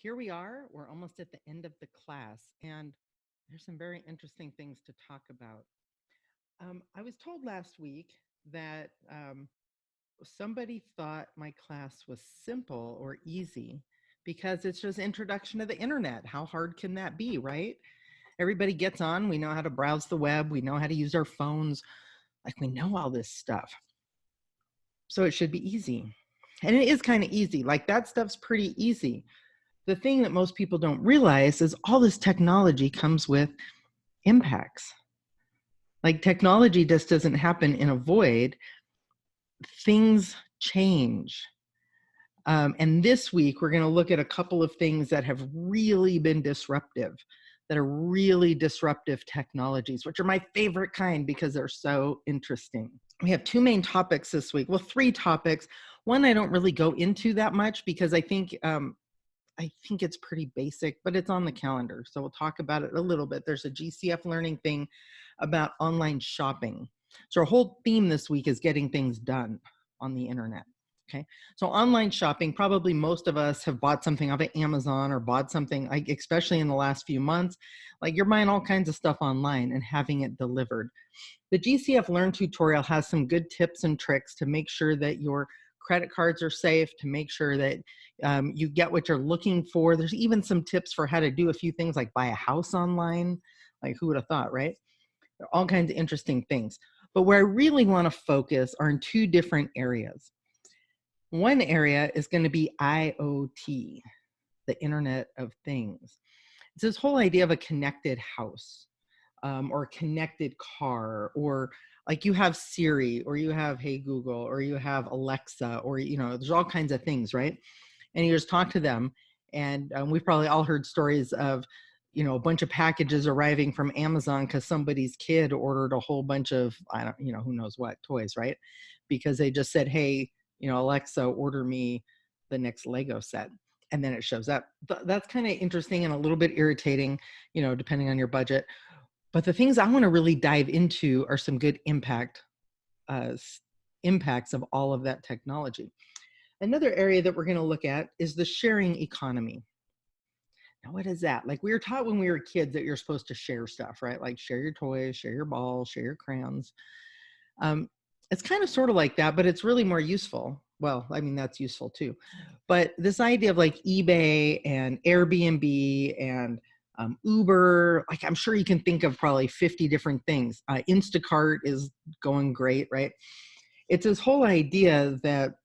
here we are. We're almost at the end of the class, and there's some very interesting things to talk about. I was told last week that somebody thought my class was simple or easy because it's just introduction to the internet. How hard can that be, right? Everybody gets on. We know how to browse the web. We know how to use our phones. Like, we know all this stuff. So it should be easy. And it is kind of easy. Like, that stuff's pretty easy. The thing that most people don't realize is all this technology comes with impacts. Like, technology just doesn't happen in a void. Things change. And this week, we're going to look at a couple of things that have really been disruptive, that are really disruptive technologies, which are my favorite kind because they're so interesting. We have two main topics this week. Well, three topics. One I don't really go into that much because I think it's pretty basic, but it's on the calendar. So we'll talk about it a little bit. There's a GCF learning thing about online shopping. So our whole theme this week is getting things done on the internet. Okay. So online shopping, probably most of us have bought something off of Amazon or bought something, like, especially in the last few months, like you're buying all kinds of stuff online and having it delivered. The GCF Learn tutorial has some good tips and tricks to make sure that your credit cards are safe, to make sure that you get what you're looking for. There's even some tips for how to do a few things like buy a house online. Like, who would have thought, right? There are all kinds of interesting things. But where I really want to focus are in two different areas. One area is going to be IoT, the Internet of Things. It's this whole idea of a connected house or a connected car, or like you have Siri, or you have Hey Google, or you have Alexa, or, there's all kinds of things, right? And you just talk to them. And we've probably all heard stories of, a bunch of packages arriving from Amazon because somebody's kid ordered a whole bunch of, who knows what, toys, right? Because they just said, hey, Alexa, order me the next Lego set. And then it shows up. That's kind of interesting and a little bit irritating, depending on your budget. But the things I want to really dive into are some good impacts of all of that technology. Another area that we're going to look at is the sharing economy. Now, what is that? Like, we were taught when we were kids that you're supposed to share stuff, right? Like, share your toys, share your balls, share your crayons. It's kind of sort of like that, but it's really more useful. Well, I mean, that's useful too. But this idea of like eBay and Airbnb and Uber, like, I'm sure you can think of probably 50 different things. Instacart is going great, right? It's this whole idea that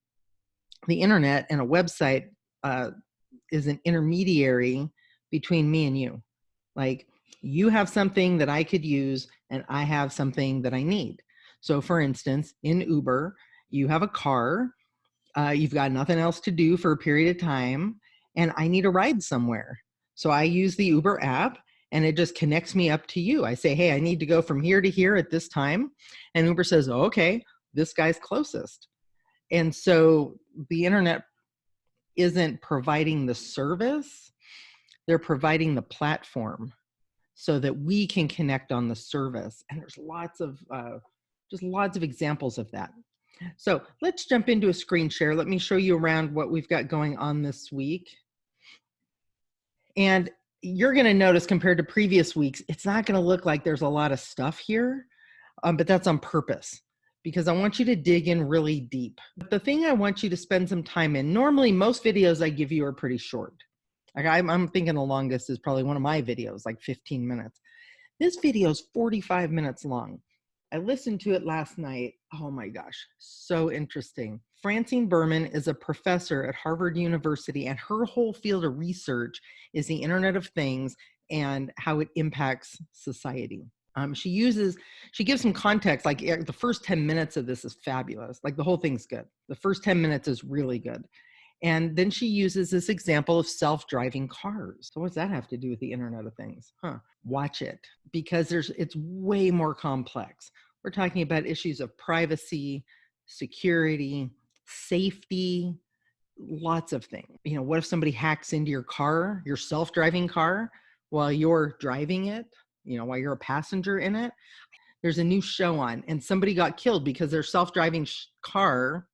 the internet and a website is an intermediary between me and you. Like, you have something that I could use and I have something that I need. So for instance, in Uber, you have a car, you've got nothing else to do for a period of time, and I need a ride somewhere. So I use the Uber app and it just connects me up to you. I say, hey, I need to go from here to here at this time. And Uber says, oh, okay, this guy's closest. And so the internet isn't providing the service, they're providing the platform so that we can connect on the service. And there's lots of examples of that. So let's jump into a screen share. Let me show you around what we've got going on this week. And you're going to notice, compared to previous weeks, it's not going to look like there's a lot of stuff here, but that's on purpose because I want you to dig in really deep. But the thing I want you to spend some time in, normally most videos I give you are pretty short. Like, I'm thinking the longest is probably one of my videos, like 15 minutes. This video is 45 minutes long. I listened to it last night. Oh my gosh, so interesting. Francine Berman is a professor at Harvard University, and her whole field of research is the Internet of Things and how it impacts society. She gives some context, like the first 10 minutes of this is fabulous. Like, the whole thing's good. The first 10 minutes is really good. And then she uses this example of self-driving cars. So what does that have to do with the Internet of Things? Watch it, because it's way more complex. We're talking about issues of privacy, security, safety, lots of things. What if somebody hacks into your car, your self-driving car, while you're driving it, while you're a passenger in it? There's a new show on, and somebody got killed because their self-driving car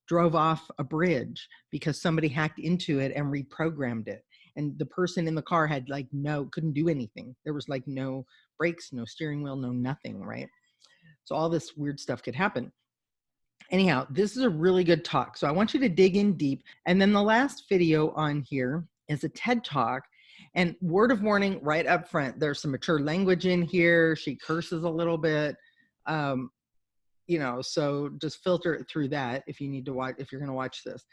drove off a bridge because somebody hacked into it and reprogrammed it. and the person in the car had like couldn't do anything. There was like no brakes, no steering wheel, no nothing, right? So all this weird stuff could happen. Anyhow, this is a really good talk. So I want you to dig in deep. And then the last video on here is a TED Talk. And word of warning right up front, there's some mature language in here. She curses a little bit. So just filter it through that if you need to watch, if you're going to watch this.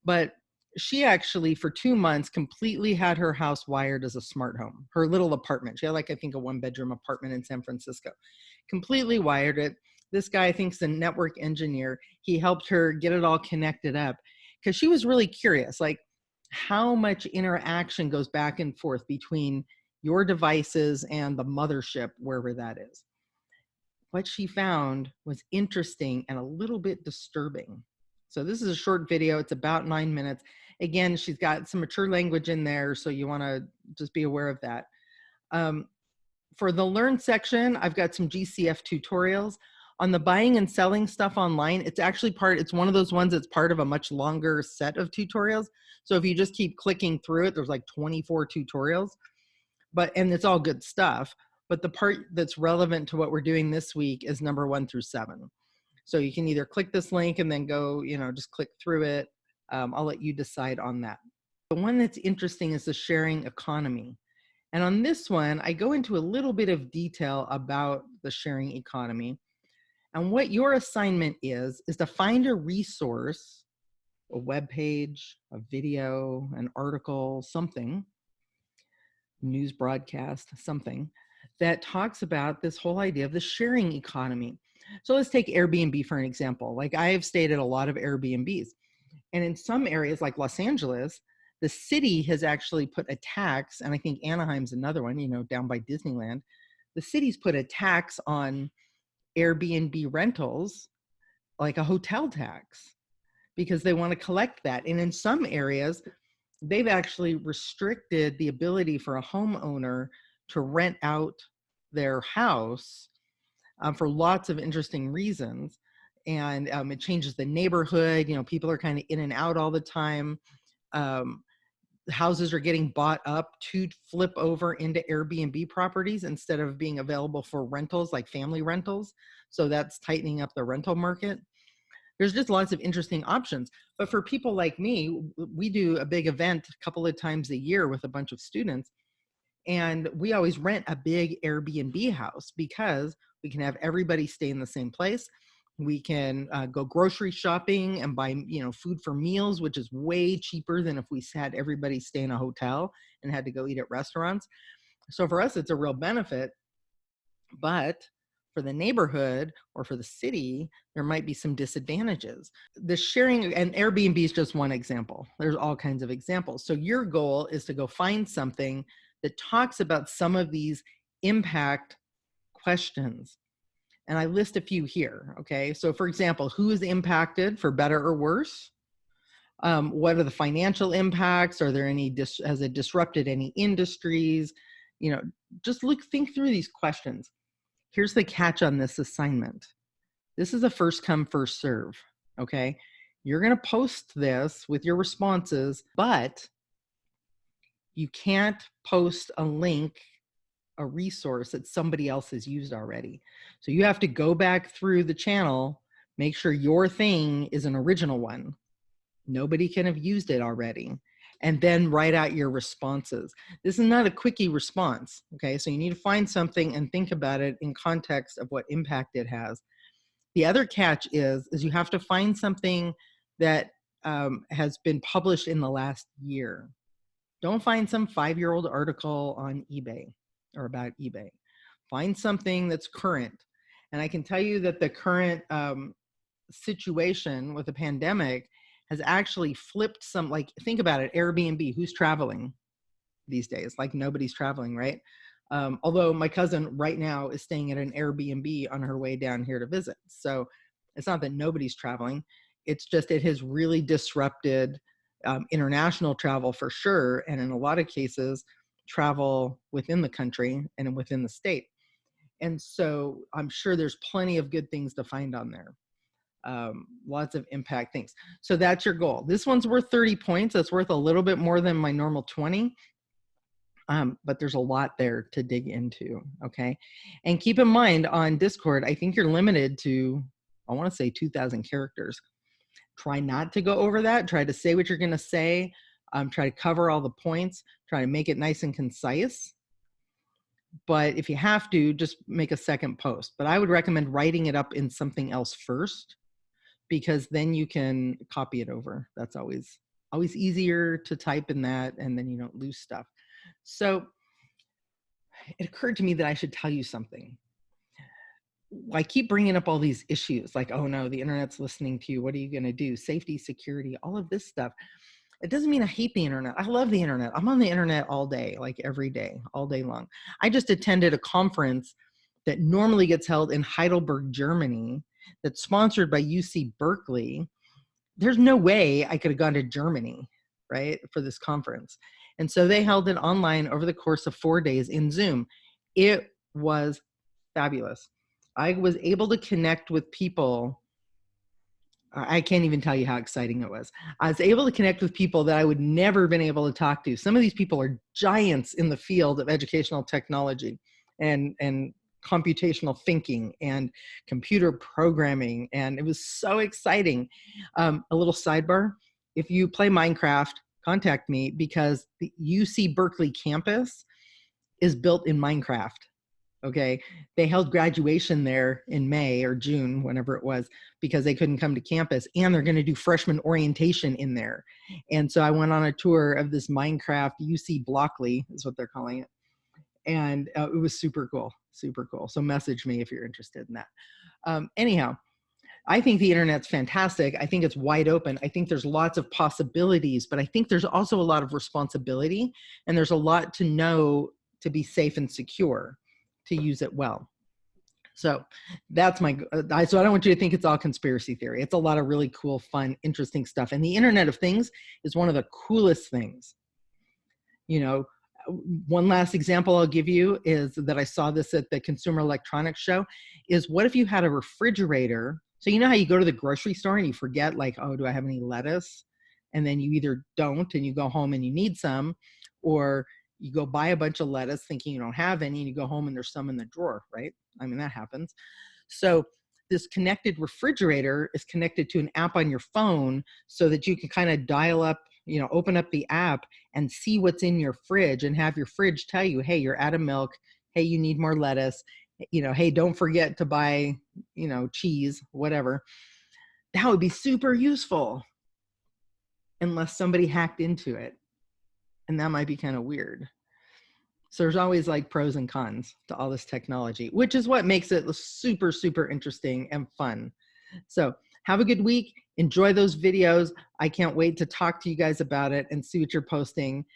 But she actually, for 2 months, completely had her house wired as a smart home, her little apartment. She had like, I think, a 1-bedroom apartment in San Francisco, completely wired it. This guy, I think, is a network engineer. He helped her get it all connected up because she was really curious, like how much interaction goes back and forth between your devices and the mothership, wherever that is. What she found was interesting and a little bit disturbing. So this is a short video. It's about 9 minutes. Again, she's got some mature language in there, so you want to just be aware of that. For the Learn section, I've got some GCF tutorials. On the buying and selling stuff online, it's one of those ones that's part of a much longer set of tutorials. So if you just keep clicking through it, there's like 24 tutorials, and it's all good stuff. But the part that's relevant to what we're doing this week is number 1 through 7. So you can either click this link and then go, just click through it. I'll let you decide on that. The one that's interesting is the sharing economy. And on this one, I go into a little bit of detail about the sharing economy. And what your assignment is to find a resource, a web page, a video, an article, something, news broadcast, something that talks about this whole idea of the sharing economy. So let's take Airbnb for an example. Like I have stayed at a lot of Airbnbs. And in some areas like Los Angeles, the city has actually put a tax, and I think Anaheim's another one, down by Disneyland. The city's put a tax on Airbnb rentals, like a hotel tax, because they want to collect that. And in some areas, they've actually restricted the ability for a homeowner to rent out their house for lots of interesting reasons. And it changes the neighborhood. People are kind of in and out all the time. Houses are getting bought up to flip over into Airbnb properties instead of being available for rentals, like family rentals. So that's tightening up the rental market. There's just lots of interesting options. But for people like me, we do a big event a couple of times a year with a bunch of students. And we always rent a big Airbnb house because we can have everybody stay in the same place. We can go grocery shopping and buy, food for meals, which is way cheaper than if we had everybody stay in a hotel and had to go eat at restaurants. So for us, it's a real benefit. But for the neighborhood or for the city, there might be some disadvantages. The sharing, and Airbnb is just one example. There's all kinds of examples. So your goal is to go find something that talks about some of these impact questions. And I list a few here, okay? So for example, who is impacted for better or worse? What are the financial impacts? Are there any, has it disrupted any industries? Just think through these questions. Here's the catch on this assignment. This is a first come, first serve, okay? You're gonna post this with your responses, but you can't post a link, a resource that somebody else has used already. So you have to go back through the channel, make sure your thing is an original one. Nobody can have used it already. And then write out your responses. This is not a quickie response, okay? So you need to find something and think about it in context of what impact it has. The other catch is you have to find something that has been published in the last year. Don't find some 5-year-old article on eBay or about eBay. Find something that's current. And I can tell you that the current situation with the pandemic has actually flipped some, like, think about it, Airbnb, who's traveling these days? Like nobody's traveling, right? Although my cousin right now is staying at an Airbnb on her way down here to visit. So it's not that nobody's traveling. It's just, it has really disrupted international travel for sure. And in a lot of cases, travel within the country and within the state. And so I'm sure there's plenty of good things to find on there. lots of impact things. So that's your goal. This one's worth 30 points. That's worth a little bit more than my normal 20. But there's a lot there to dig into, okay? And keep in mind on Discord, I think you're limited to, I wanna say 2,000 characters. Try not to go over that. Try to say what you're gonna say. Try to cover all the points. Try to make it nice and concise. But if you have to, just make a second post. But I would recommend writing it up in something else first, because then you can copy it over. That's always easier to type in that, and then you don't lose stuff. So it occurred to me that I should tell you something. I keep bringing up all these issues like, oh no, the internet's listening to you. What are you going to do? Safety, security, all of this stuff. It doesn't mean I hate the internet. I love the internet. I'm on the internet all day, like every day, all day long. I just attended a conference that normally gets held in Heidelberg, Germany, that's sponsored by UC Berkeley. There's no way I could have gone to Germany, right, for this conference. And so they held it online over the course of 4 days in Zoom. It was fabulous. I was able to connect with people. I can't even tell you how exciting it was. I was able to connect with people that I would never have been able to talk to. Some of these people are giants in the field of educational technology and computational thinking and computer programming. And it was so exciting. A little sidebar, if you play Minecraft, contact me, because the UC Berkeley campus is built in Minecraft. Okay, they held graduation there in May or June, whenever it was, because they couldn't come to campus, and they're going to do freshman orientation in there. And so I went on a tour of this Minecraft UC Blockley, is what they're calling it. And it was super cool, super cool. So message me if you're interested in that. Anyhow, I think the internet's fantastic. I think it's wide open. I think there's lots of possibilities, but I think there's also a lot of responsibility, and there's a lot to know to be safe and secure, to use it well. So that's my, so I don't want you to think it's all conspiracy theory. It's a lot of really cool, fun, interesting stuff. And the Internet of Things is one of the coolest things. You know, one last example I'll give you is that I saw this at the Consumer Electronics Show, is what if you had a refrigerator? So you know how you go to the grocery store and you forget, like, oh, do I have any lettuce? And then you either don't and you go home and you need some, or you go buy a bunch of lettuce thinking you don't have any, and you go home and there's some in the drawer, right? I mean, that happens. So this connected refrigerator is connected to an app on your phone, so that you can kind of dial up, you know, open up the app and see what's in your fridge, and have your fridge tell you, hey, you're out of milk. Hey, you need more lettuce. You know, hey, don't forget to buy, you know, cheese, whatever. That would be super useful, unless somebody hacked into it. And that might be kind of weird. So there's always like pros and cons to all this technology, which is what makes it super, super interesting and fun. So have a good week. Enjoy those videos. I can't wait to talk to you guys about it and see what you're posting.